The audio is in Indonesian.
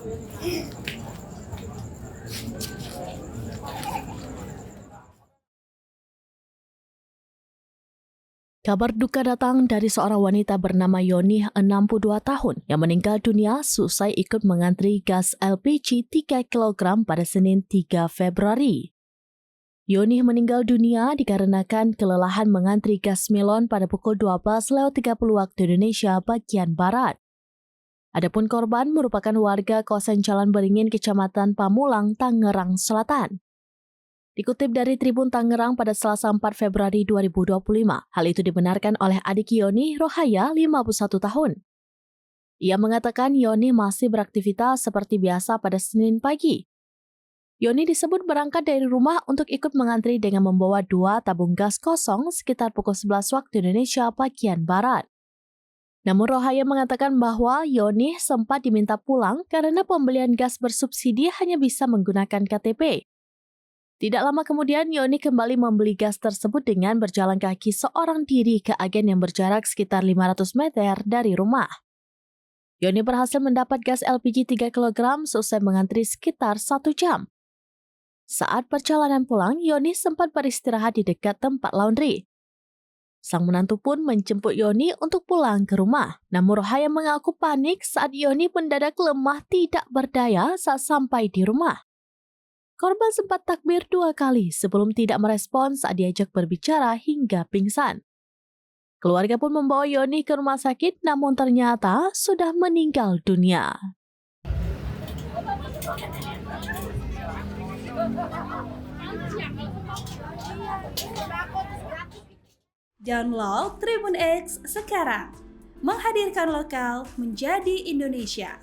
Kabar duka datang dari seorang wanita bernama Yoni, 62 tahun, yang meninggal dunia seusai ikut mengantri gas LPG 3 kg pada Senin 3 Februari. Yoni meninggal dunia dikarenakan kelelahan mengantri gas melon pada pukul 12.30 waktu Indonesia bagian Barat. Adapun korban merupakan warga kawasan Jalan Beringin, Kecamatan Pamulang, Tangerang Selatan. Dikutip dari Tribun Tangerang pada Selasa 4 Februari 2025, hal itu dibenarkan oleh adik Yoni, Rohaya, 51 tahun. Ia mengatakan Yoni masih beraktivitas seperti biasa pada Senin pagi. Yoni disebut berangkat dari rumah untuk ikut mengantri dengan membawa 2 tabung gas kosong sekitar pukul 11 waktu Indonesia bagian Barat. Namun Rohaya mengatakan bahwa Yoni sempat diminta pulang karena pembelian gas bersubsidi hanya bisa menggunakan KTP. Tidak lama kemudian, Yoni kembali membeli gas tersebut dengan berjalan kaki seorang diri ke agen yang berjarak sekitar 500 meter dari rumah. Yoni berhasil mendapat gas LPG 3 kg selesai mengantri sekitar 1 jam. Saat perjalanan pulang, Yoni sempat beristirahat di dekat tempat laundry. Sang menantu pun menjemput Yoni untuk pulang ke rumah. Namun Rohaya mengaku panik saat Yoni mendadak lemah tidak berdaya saat sampai di rumah. Korban sempat takbir 2 kali sebelum tidak merespon saat diajak berbicara hingga pingsan. Keluarga pun membawa Yoni ke rumah sakit namun ternyata sudah meninggal dunia. Download Tribun X sekarang, menghadirkan lokal menjadi Indonesia.